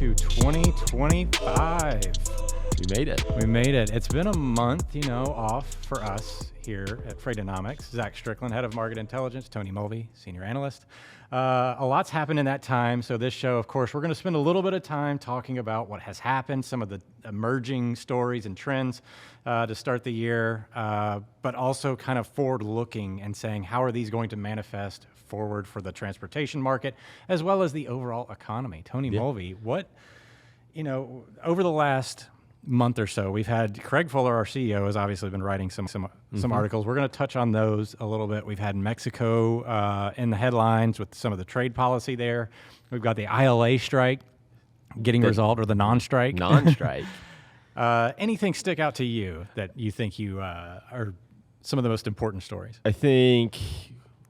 to 2025. We made it. We made it. It's been a month, off for us here at Freightonomics. Zach Strickland, head of market intelligence, Tony Mulvey, senior analyst. A lot's happened in that time. So this show, of course, we're going to spend a little bit of time talking about what has happened, some of the emerging stories and trends to start the year, but also kind of forward-looking and saying how are these going to manifest forward for the transportation market as well as the overall economy. Tony Mulvey, over the last month or so, we've had Craig Fuller, our CEO, has obviously been writing some articles. We're going to touch on those a little bit. We've had Mexico in the headlines with some of the trade policy there. We've got the ILA strike getting resolved, or the non-strike. Non-strike. Anything stick out to you that you think are some of the most important stories? I think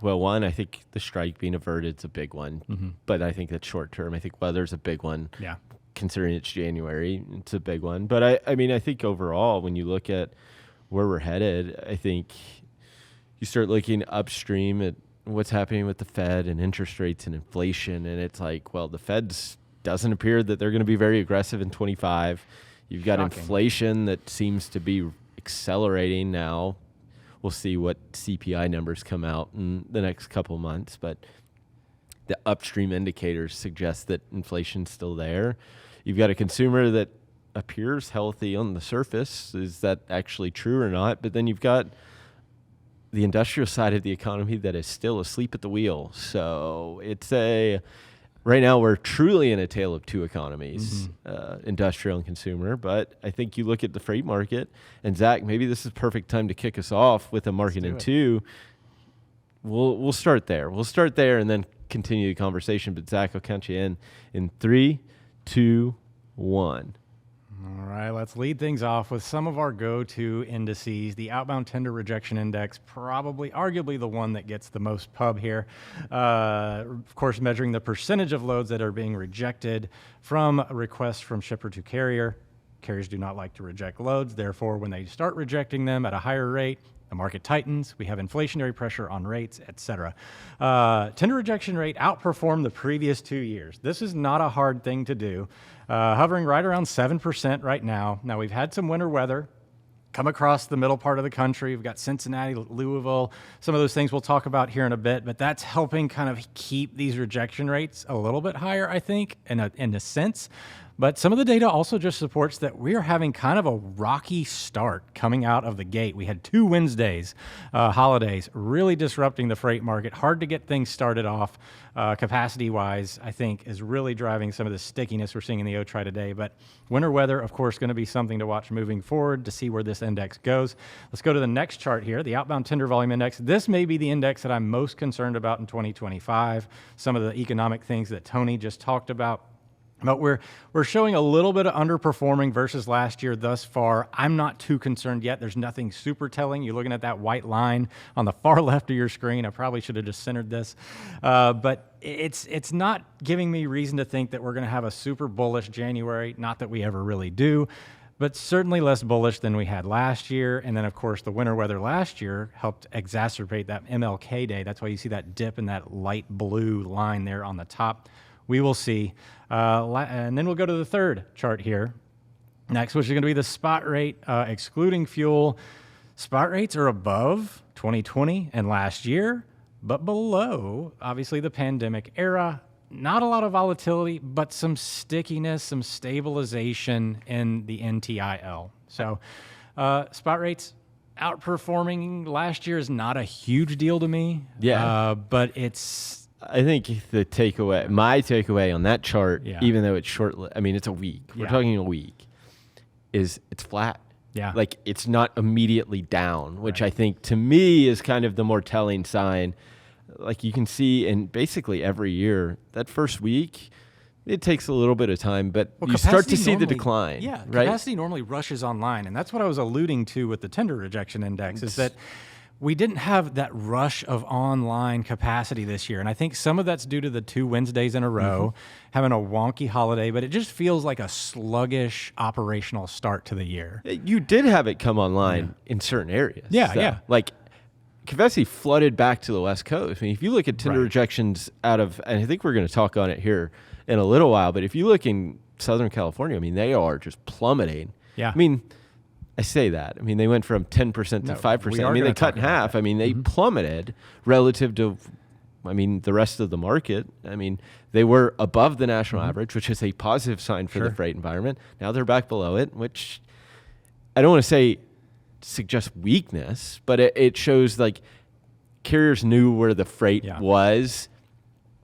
the strike being averted is a big one, but I think that's short term. I think weather's a big one. Yeah. Considering it's January, it's a big one. But I think overall, when you look at where we're headed, I think you start looking upstream at what's happening with the Fed and interest rates and inflation. And it's like, well, the Fed's doesn't appear that they're going to be very aggressive in 25. You've got inflation that seems to be accelerating now. We'll see what CPI numbers come out in the next couple of months, but the upstream indicators suggest that inflation's still there. You've got a consumer that appears healthy on the surface. Is that actually true or not? But then you've got the industrial side of the economy that is still asleep at the wheel. So right now we're truly in a tale of two economies, industrial and consumer. But I think you look at the freight market, and Zach, maybe this is perfect time to kick us off with a market in two. We'll start there. We'll start there and then continue the conversation. But Zach, I'll count you in 3, 2, 1. All right, let's lead things off with some of our go-to indices. The outbound tender rejection index, arguably the one that gets the most pub here. Of course, measuring the percentage of loads that are being rejected from a request from shipper to carrier. Carriers do not like to reject loads. Therefore, when they start rejecting them at a higher rate, the market tightens, we have inflationary pressure on rates, et cetera. Tender rejection rate outperformed the previous 2 years. This is not a hard thing to do. Hovering right around 7% right now. Now, we've had some winter weather come across the middle part of the country. We've got Cincinnati, Louisville, some of those things we'll talk about here in a bit, but that's helping kind of keep these rejection rates a little bit higher, I think, in a sense. But some of the data also just supports that we are having kind of a rocky start coming out of the gate. We had 2 Wednesdays, holidays, really disrupting the freight market. Hard to get things started off capacity-wise, I think, is really driving some of the stickiness we're seeing in the OTRI today. But winter weather, of course, going to be something to watch moving forward to see where this index goes. Let's go to the next chart here, the outbound tender volume index. This may be the index that I'm most concerned about in 2025. Some of the economic things that Tony just talked about. But we're showing a little bit of underperforming versus last year thus far. I'm not too concerned yet. There's nothing super telling. You're looking at that white line on the far left of your screen. I probably should have just centered this. But it's not giving me reason to think that we're going to have a super bullish January. Not that we ever really do, but certainly less bullish than we had last year. And then, of course, the winter weather last year helped exacerbate that MLK Day. That's why you see that dip in that light blue line there on the top. We will see. And then we'll go to the third chart here next, which is going to be the spot rate, excluding fuel. Spot rates are above 2020 and last year, but below, obviously, the pandemic era. Not a lot of volatility, but some stickiness, some stabilization in the NTIL. So spot rates outperforming last year is not a huge deal to me. Yeah. But I think my takeaway on that chart, even though it's short, it's a week. We're talking a week. Is it's flat. Yeah. Like it's not immediately down, which I think to me is kind of the more telling sign. Like you can see in basically every year, that first week, it takes a little bit of time, but you start to see the decline. Yeah, right? Capacity normally rushes online, and that's what I was alluding to with the tender rejection index, is that we didn't have that rush of online capacity this year. And I think some of that's due to the 2 Wednesdays in a row, having a wonky holiday, but it just feels like a sluggish operational start to the year. You did have it come online in certain areas. Yeah. Like capacity flooded back to the West Coast. I mean, if you look at tender rejections and I think we're going to talk on it here in a little while, but if you look in Southern California, I mean, they are just plummeting. Yeah. I mean, I say that. I mean, they went from 10% to 5%. I mean, they cut in half. I mean, they plummeted relative to, I mean, the rest of the market. I mean, they were above the national average, which is a positive sign for the freight environment. Now they're back below it, which I don't want to say suggests weakness, but it shows like carriers knew where the freight was.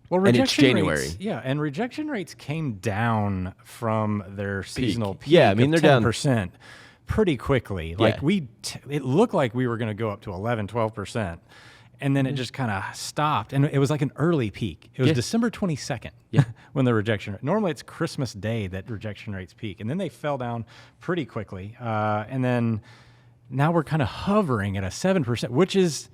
Well, and it's January. And rejection rates came down from their seasonal peak. Yeah, I mean, they're 10% down pretty quickly. Like it looked like we were going to go up to 11, 12%. And then it just kind of stopped. And it was like an early peak. It was December 22nd when the rejection rate. Normally it's Christmas Day that rejection rates peak. And then they fell down pretty quickly. And then now we're kind of hovering at a 7%, which is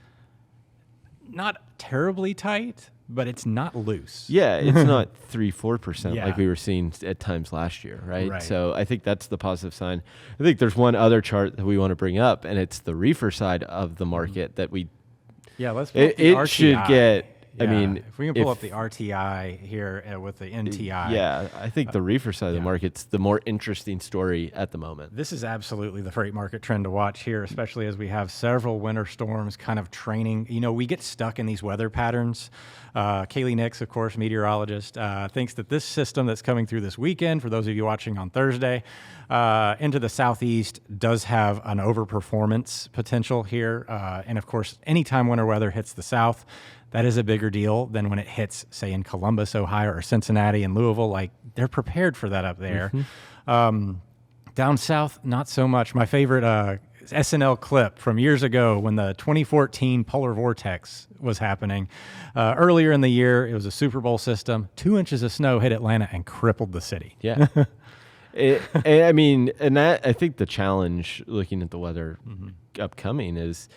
not terribly tight, but it's not loose. Yeah, it's not 3-4% like we were seeing at times last year, right? So I think that's the positive sign. I think there's one other chart that we want to bring up, and it's the reefer side of the market that we... Yeah, let's pull up the RTI. Should get... I mean, if we can pull up the RTI here with the NTI. Yeah, I think the reefer side of the market's the more interesting story at the moment. This is absolutely the freight market trend to watch here, especially as we have several winter storms kind of training. You know, we get stuck in these weather patterns. Kaylee Nix, of course, meteorologist, thinks that this system that's coming through this weekend, for those of you watching on Thursday, into the southeast does have an overperformance potential here. And of course, anytime winter weather hits the south, that is a bigger deal than when it hits, say, in Columbus, Ohio, or Cincinnati and Louisville. Like, they're prepared for that up there. Down south, not so much. My favorite SNL clip from years ago when the 2014 polar vortex was happening. Earlier in the year, it was a Super Bowl system. 2 inches of snow hit Atlanta and crippled the city. Yeah. I mean, and that, I think the challenge looking at the weather upcoming is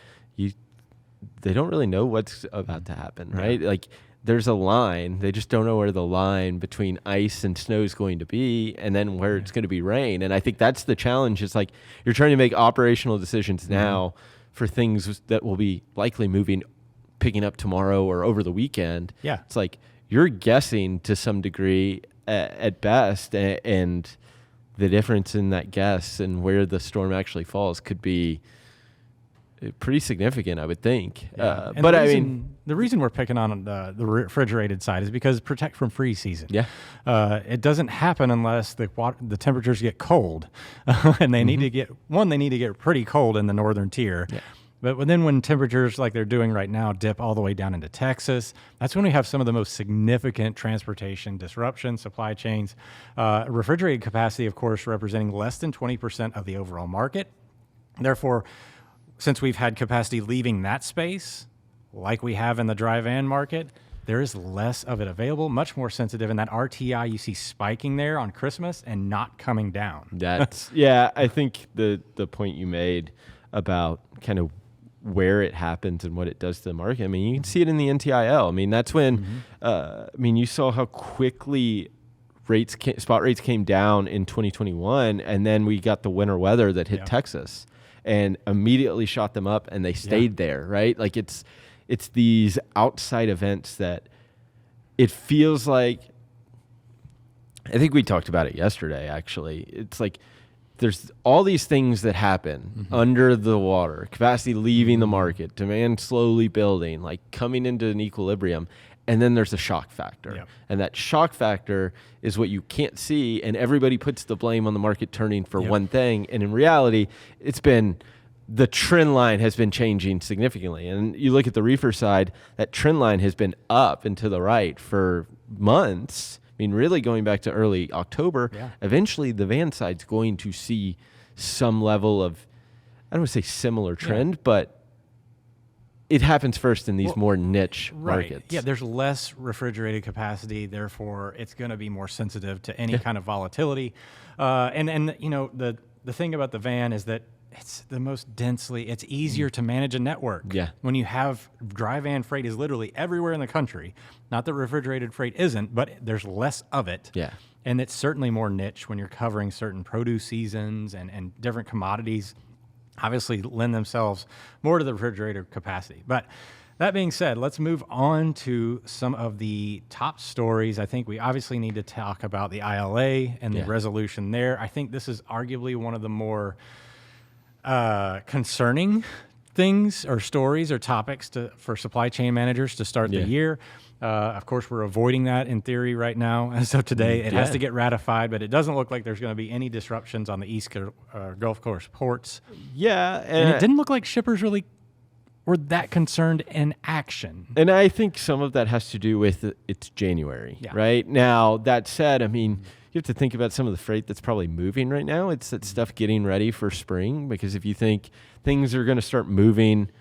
they don't really know what's about to happen, right? Like, there's a line. They just don't know where the line between ice and snow is going to be, and then where it's going to be rain. And I think that's the challenge. It's like you're trying to make operational decisions now for things that will be likely picking up tomorrow or over the weekend. Yeah. It's like you're guessing to some degree at best, and the difference in that guess and where the storm actually falls could be pretty significant, I would think. But I mean, the reason we're picking on the refrigerated side is because protect from freeze season. Yeah, it doesn't happen unless the temperatures get cold, and they need to get pretty cold in the northern tier. Yeah. But then when temperatures like they're doing right now dip all the way down into Texas, that's when we have some of the most significant transportation disruptions, supply chains. Refrigerated capacity, of course, representing less than 20% of the overall market. Therefore, since we've had capacity leaving that space, like we have in the dry van market, there is less of it available, much more sensitive. And that RTI you see spiking there on Christmas and not coming down. That's I think the point you made about kind of where it happens and what it does to the market. I mean, you can see it in the NTIL. I mean, that's when, you saw how quickly spot rates came down in 2021, and then we got the winter weather that hit Texas and immediately shot them up, and they stayed there, right? Like it's these outside events that it feels like, I think we talked about it yesterday, actually. It's like there's all these things that happen under the water, capacity leaving the market, demand slowly building, like coming into an equilibrium. And then there's a shock factor. Yep. And that shock factor is what you can't see. And everybody puts the blame on the market turning for one thing. And in reality, the trend line has been changing significantly. And you look at the reefer side, that trend line has been up and to the right for months. I mean, really going back to early October. Yeah. Eventually, the van side's going to see some level of, I don't want to say similar trend, but it happens first in these more niche markets. Yeah, there's less refrigerated capacity, therefore it's going to be more sensitive to any kind of volatility. And you know, the thing about the van is that it's the most it's easier to manage a network. Yeah. When you have dry van freight is literally everywhere in the country. Not that refrigerated freight isn't, but there's less of it. Yeah. And it's certainly more niche when you're covering certain produce seasons and different commodities. Obviously lend themselves more to the refrigerator capacity. But That being said, let's move on to some of the top stories. I think we obviously need to talk about the ILA and the resolution there. I think this is arguably one of the more concerning things or stories or topics for supply chain managers to start the year. Of course, we're avoiding that in theory right now. As of today, it has to get ratified, but it doesn't look like there's going to be any disruptions on the Gulf Coast ports. Yeah. And it didn't look like shippers really were that concerned in action. And I think some of that has to do with it's January, right? Now, that said, I mean, you have to think about some of the freight that's probably moving right now. It's that stuff getting ready for spring, because if you think things are going to start moving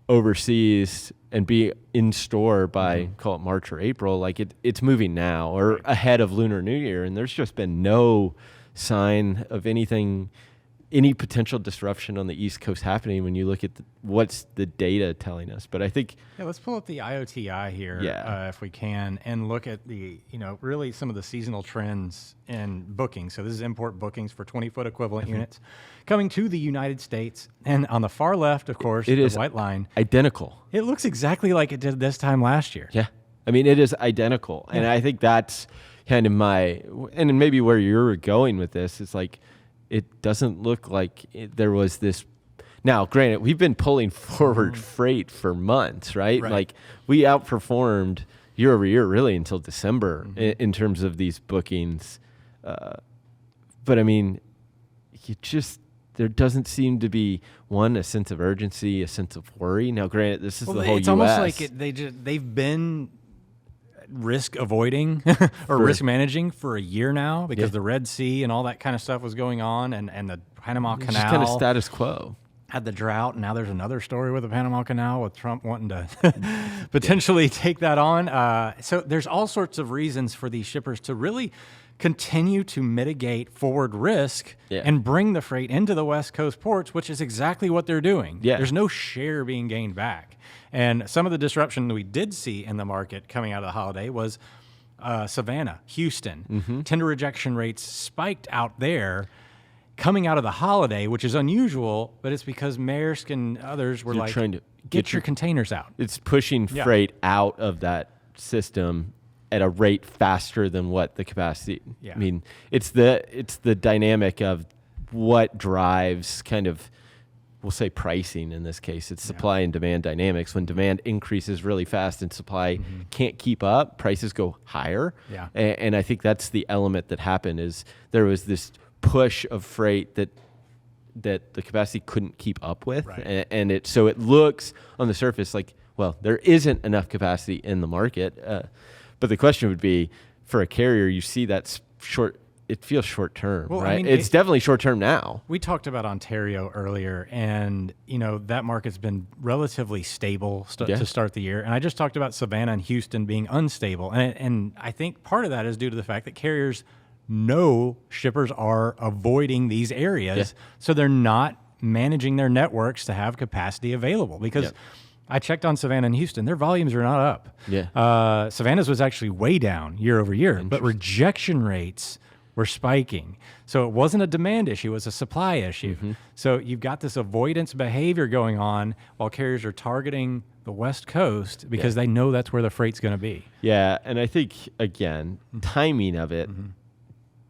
overseas and be in store by, call it March or April, like it's moving now or ahead of Lunar New Year. And there's just been no sign of anything, any potential disruption on the East Coast happening when you look at what's the data telling us. But I think... Yeah, let's pull up the IOTI here if we can and look at the, really some of the seasonal trends in bookings. So this is import bookings for 20-foot equivalent units coming to the United States. And on the far left, of course, the white line. Identical. It looks exactly like it did this time last year. Yeah. I mean, it is identical. And I think that's kind of and maybe where you're going with this is like, it doesn't look like there was this. Now, granted, we've been pulling forward freight for months, right? Like we outperformed year over year really until December in terms of these bookings. But I mean, there doesn't seem to be a sense of urgency, a sense of worry. Now, granted, this is the whole it's U.S. almost like they've been risk avoiding or risk managing for a year now because the Red Sea and all that kind of stuff was going on, and the Panama Canal just kind of status quo. Had the drought, and now there's another story with the Panama Canal with Trump wanting to potentially take that on. So there's all sorts of reasons for these shippers to really continue to mitigate forward risk and bring the freight into the West Coast ports, which is exactly what they're doing. Yeah. There's no share being gained back. And some of the disruption that we did see in the market coming out of the holiday was Savannah, Houston. Tender rejection rates spiked out there coming out of the holiday, which is unusual, but it's because Maersk and others were trying to get your containers out. It's pushing freight out of that system at a rate faster than what the capacity. I mean, it's the dynamic of what drives kind of, we'll say pricing in this case. It's supply and demand dynamics. When demand increases really fast and supply can't keep up, prices go higher. And I think that's the element that happened is there was this push of freight that the capacity couldn't keep up with. And so it looks on the surface like, well, there isn't enough capacity in the market. But the question would be, for a carrier, you see that it feels short term, right? I mean, it's definitely short term now. We talked about Ontario earlier, and that market's been relatively stable to start the year. And I just talked about Savannah and Houston being unstable, and I think part of that is due to the fact that carriers know shippers are avoiding these areas, so they're not managing their networks to have capacity available because. I checked on Savannah and Houston. Their volumes are not up. Savannah's was actually way down year over year, but rejection rates were spiking. So it wasn't a demand issue, it was a supply issue. So you've got this avoidance behavior going on while carriers are targeting the West Coast because they know that's where the freight's going to be. Yeah, and I think, again, timing of it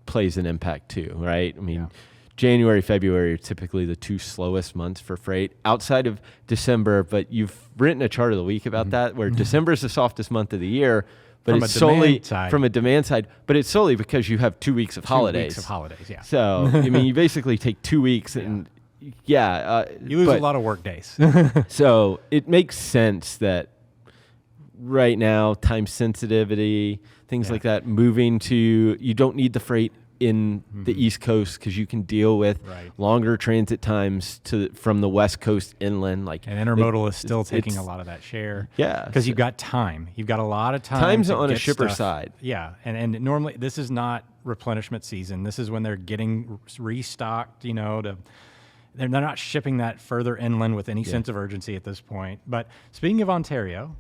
plays an impact too, right? I mean, January, February are typically the two slowest months for freight outside of December, but you've written a chart of the week about that where December is the softest month of the year, but it's solely from a demand side, but it's solely because you have 2 weeks of holidays. 2 weeks of holidays, So, I mean, you basically take 2 weeks and you lose a lot of work days. So it makes sense that right now, time sensitivity, things like that, moving to, you don't need the freight in the East Coast because you can deal with longer transit times from the West Coast inland. And intermodal is still taking a lot of that share. Because you've got time. You've got a lot of time. Time's on a shipper side. Yeah, and normally this is not replenishment season. This is when they're getting restocked. They're not shipping that further inland with any sense of urgency at this point. But speaking of Ontario,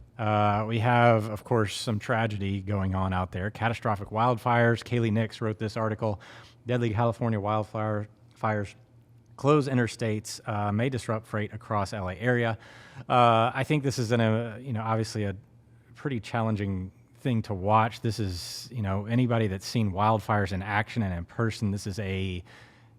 we have, of course, some tragedy going on out there. Catastrophic wildfires. Kaylee Nix wrote this article. Deadly California wildfires close interstates, may disrupt freight across LA area. I think this is obviously a pretty challenging thing to watch. This is, anybody that's seen wildfires in action and in person, this is a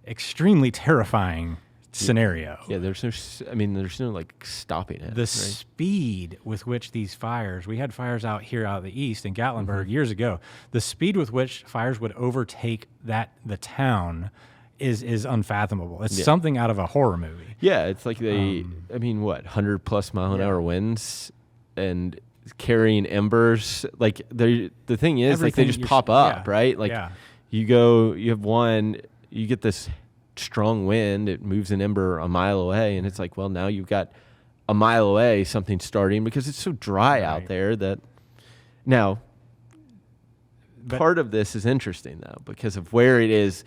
extremely terrifying scenario. Yeah, there's no like stopping it. The speed with which these fires, we had fires out of the east in Gatlinburg years ago. The speed with which fires would overtake the town is unfathomable. It's something out of a horror movie. Yeah, it's like 100+ mile an hour winds and carrying embers. Like the thing is, like they just pop up, right? Like you get this strong wind, it moves an ember a mile away, and it's like, well, now you've got a mile away something starting because it's so dry out there that now part of this is interesting though because of where it is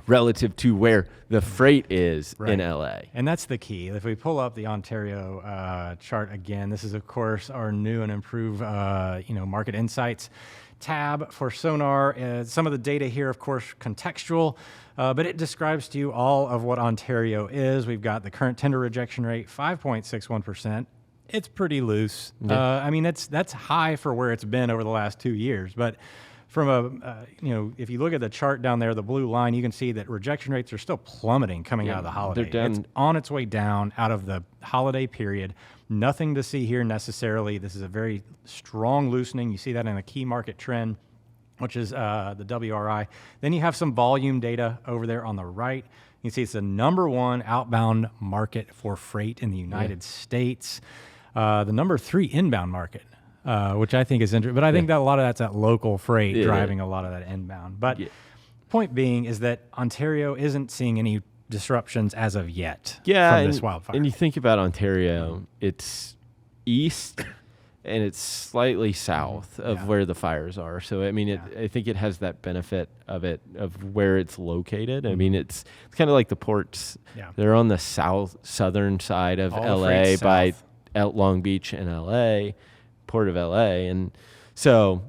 relative to where the freight is in LA. And that's the key. If we pull up the Ontario chart again, this is of course our new and improved market insights tab for Sonar. Some of the data here, of course, contextual, but it describes to you all of what Ontario is. We've got the current tender rejection rate, 5.61%. It's pretty loose. Yeah. That's high for where it's been over the last 2 years, but from if you look at the chart down there, the blue line, you can see that rejection rates are still plummeting coming out of the holiday. It's on its way down out of the holiday period. Nothing to see here necessarily. This is a very strong loosening. You see that in a key market trend, which is the WRI. Then you have some volume data over there on the right. You can see it's the number one outbound market for freight in the United States. The number 3 inbound market. Which I think is interesting. But I think that a lot of that's that local freight driving a lot of that inbound. But point being is that Ontario isn't seeing any disruptions as of yet from this wildfire. And you think about Ontario, it's east and it's slightly south of where the fires are. So, I think it has that benefit of where it's located. It's kind of like the ports. Yeah. They're on the southern side of LA by Long Beach and LA. Port of LA, and so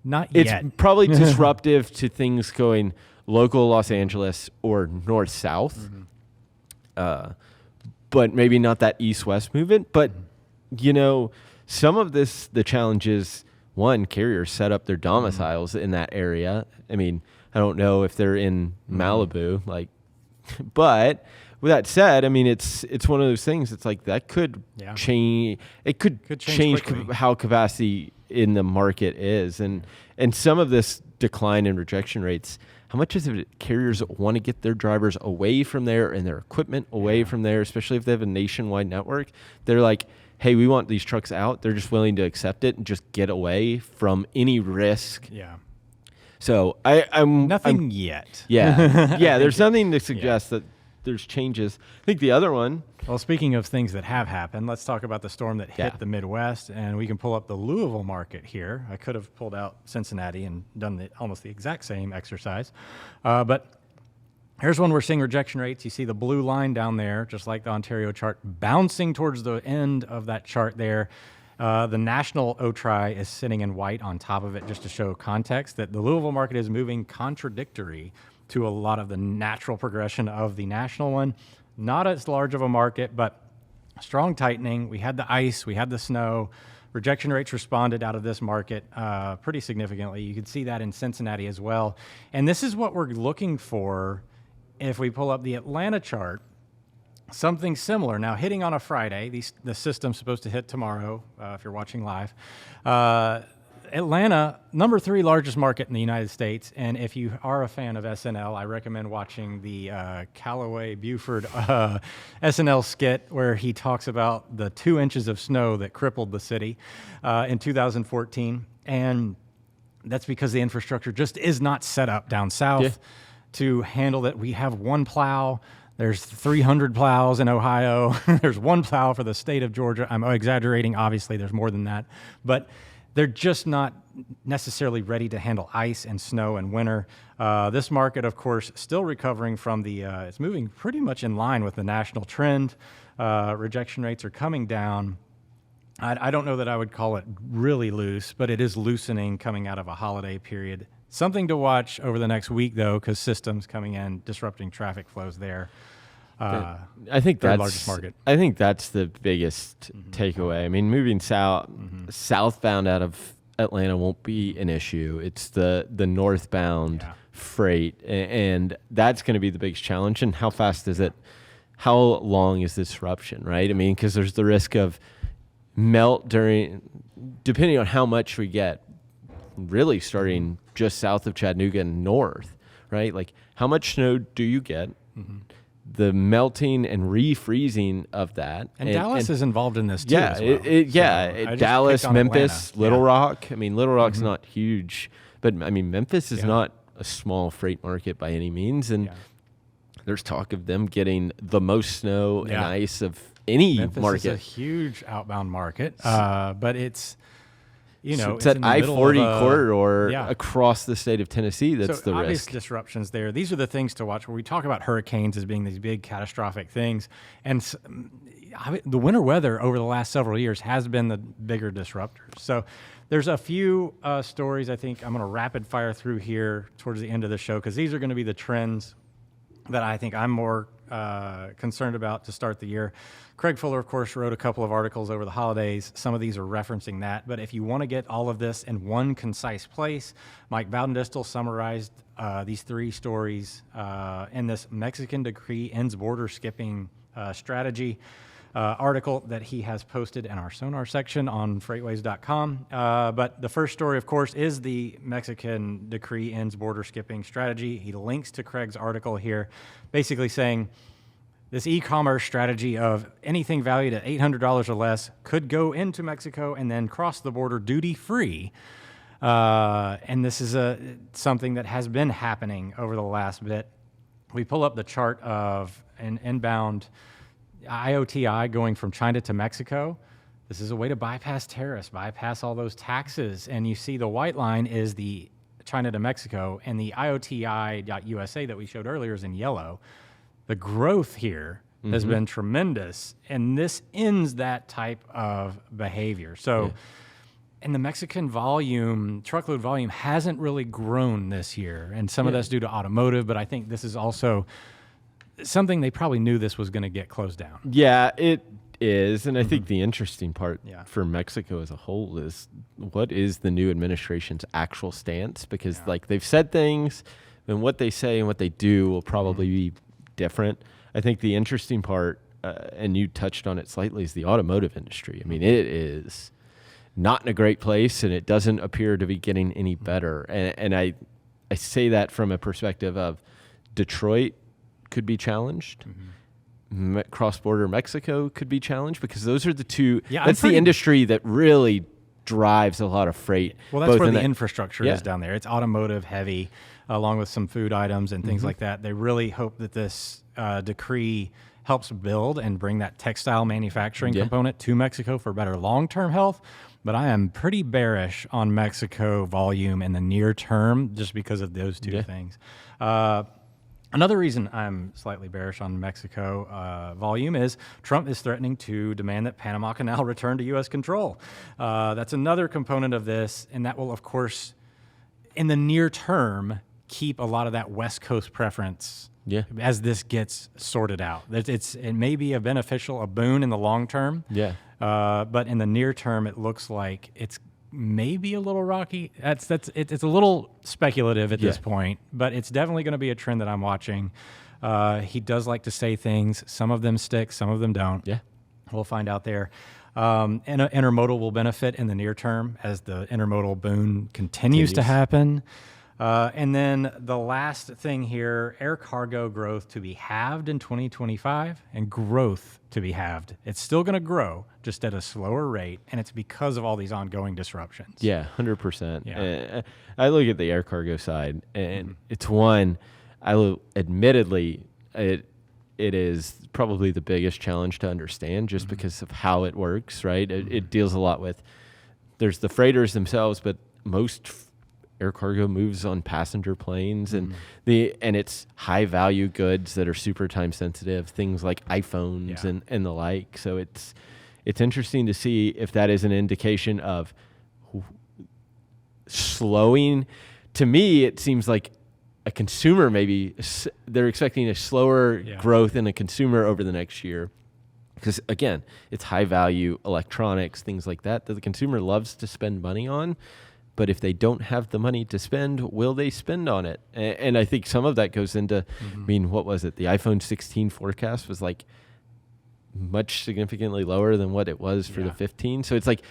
it's probably disruptive to things going local Los Angeles or north south, but maybe not that east west movement. But some of the challenge is one, carriers set up their domiciles in that area. I don't know if they're in Malibu, but with that said, it's one of those things. It's like that could change. It could change how capacity in the market is, and some of this decline in rejection rates. How much is it? Carriers want to get their drivers away from there and their equipment away from there, especially if they have a nationwide network. They're like, hey, we want these trucks out. They're just willing to accept it and just get away from any risk. Yeah. So I'm nothing yet. Yeah, yeah. There's nothing to suggest that there's changes. I think the other one. Well, speaking of things that have happened, let's talk about the storm that hit the Midwest, and we can pull up the Louisville market here. I could have pulled out Cincinnati and done almost the exact same exercise, but here's one we're seeing rejection rates. You see the blue line down there, just like the Ontario chart, bouncing towards the end of that chart there. The national OTRI is sitting in white on top of it, just to show context that the Louisville market is moving contradictory to a lot of the natural progression of the national one. Not as large of a market, but strong tightening. We had the ice, we had the snow. Rejection rates responded out of this market pretty significantly. You can see that in Cincinnati as well. And this is what we're looking for if we pull up the Atlanta chart. Something similar. Now, hitting on a Friday, the system's supposed to hit tomorrow if you're watching live. Atlanta, number 3 largest market in the United States, and if you are a fan of SNL, I recommend watching the Callaway Buford SNL skit where he talks about the 2 inches of snow that crippled the city in 2014, and that's because the infrastructure just is not set up down south to handle that. We have one plow. There's 300 plows in Ohio. There's one plow for the state of Georgia. I'm exaggerating. Obviously, there's more than that, but they're just not necessarily ready to handle ice and snow and winter. This market, of course, still recovering from it's moving pretty much in line with the national trend. Rejection rates are coming down. I don't know that I would call it really loose, but it is loosening coming out of a holiday period. Something to watch over the next week, though, because systems coming in, disrupting traffic flows there. I think third that's largest market. I think that's the biggest takeaway. I mean, moving southbound out of Atlanta won't be an issue. It's the northbound freight, and that's going to be the biggest challenge. And how fast is it? How long is this disruption, right? I mean, because there's the risk of melt depending on how much we get, really starting just south of Chattanooga and north, right? Like, how much snow do you get? The melting and refreezing of that. And Dallas is involved in this too. Yeah, as well. Dallas, Memphis, Atlanta. Little Rock. I mean, Little Rock's not huge, but I mean, Memphis is not a small freight market by any means. And there's talk of them getting the most snow and ice of any Memphis market. is a huge outbound market, but it's, it's that in the middle of I-40 corridor across the state of Tennessee. That's the obvious risk. Disruptions there. These are the things to watch where we talk about hurricanes as being these big catastrophic things. And the winter weather over the last several years has been the bigger disruptors. So there's a few stories I think I'm going to rapid fire through here towards the end of the show, because these are going to be the trends that I think I'm more concerned about to start the year. Craig Fuller, of course, wrote a couple of articles over the holidays. Some of these are referencing that. But if you want to get all of this in one concise place, Mike Bowdendistel summarized these three stories in this Mexican decree ends border skipping strategy article that he has posted in our Sonar section on FreightWaves.com. But the first story, of course, is the Mexican decree ends border skipping strategy. He links to Craig's article here, basically saying this e-commerce strategy of anything valued at $800 or less could go into Mexico and then cross the border duty-free. And this is something that has been happening over the last bit. We pull up the chart of an inbound IOTI going from China to Mexico. This is a way to bypass tariffs, bypass all those taxes. And you see the white line is the China to Mexico, and the IOTI.USA that we showed earlier is in yellow. The growth here has been tremendous, and this ends that type of behavior. So, and the Mexican truckload volume hasn't really grown this year, and some of that's due to automotive, but I think this is also something they probably knew this was going to get closed down. Yeah, it is. And I think the interesting part for Mexico as a whole is what is the new administration's actual stance? Because like they've said things, and what they say and what they do will probably be different. I think the interesting part, and you touched on it slightly, is the automotive industry. I mean, it is not in a great place, and it doesn't appear to be getting any better. And I say that from a perspective of Detroit could be challenged. Cross-border Mexico could be challenged, because those are the two. Yeah, that's the industry that really drives a lot of freight. Well, that's where the infrastructure is down there. It's automotive heavy, along with some food items and things like that. They really hope that this decree helps build and bring that textile manufacturing component to Mexico for better long-term health. But I am pretty bearish on Mexico volume in the near term just because of those two things. Another reason I'm slightly bearish on Mexico volume is Trump is threatening to demand that Panama Canal return to U.S. control. That's another component of this, and that will, of course, in the near term, keep a lot of that West Coast preference as this gets sorted out. It may be a boon in the long term, but in the near term, it looks like it's maybe a little rocky. It's a little speculative at this point, but it's definitely going to be a trend that I'm watching. He does like to say things. Some of them stick, some of them don't. Yeah, we'll find out there. And intermodal will benefit in the near term as the intermodal boom continues to happen. And then the last thing here, air cargo growth to be halved in 2025 and growth to be halved. It's still going to grow, just at a slower rate, and it's because of all these ongoing disruptions. Yeah, 100%. Yeah. I look at the air cargo side, and it's one, admittedly, it is probably the biggest challenge to understand just because of how it works, right? It deals a lot with, there's the freighters themselves, but most air cargo moves on passenger planes, and it's high value goods that are super time sensitive, things like iPhones and the like. So it's interesting to see if that is an indication of slowing to me, it seems like a consumer maybe they're expecting a slower growth in a consumer over the next year. Because again, it's high value electronics, things like that the consumer loves to spend money on. But if they don't have the money to spend, will they spend on it? And I think some of that goes into, I mean, what was it? The iPhone 16 forecast was like much significantly lower than what it was for the 15. So it's like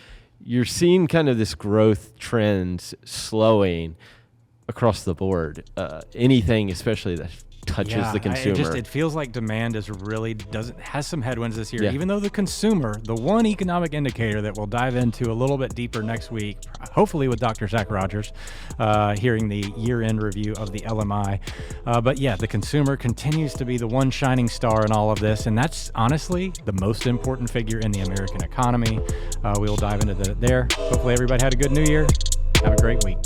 you're seeing kind of this growth trend slowing across the board. Anything, especially that touches the consumer. It feels like demand is really has some headwinds this year, even though the consumer, the one economic indicator that we'll dive into a little bit deeper next week, hopefully with Dr. Zach Rogers, hearing the year-end review of the LMI. But yeah, the consumer continues to be the one shining star in all of this, and that's honestly the most important figure in the American economy. We will dive into that there. Hopefully everybody had a good New Year. Have a great week.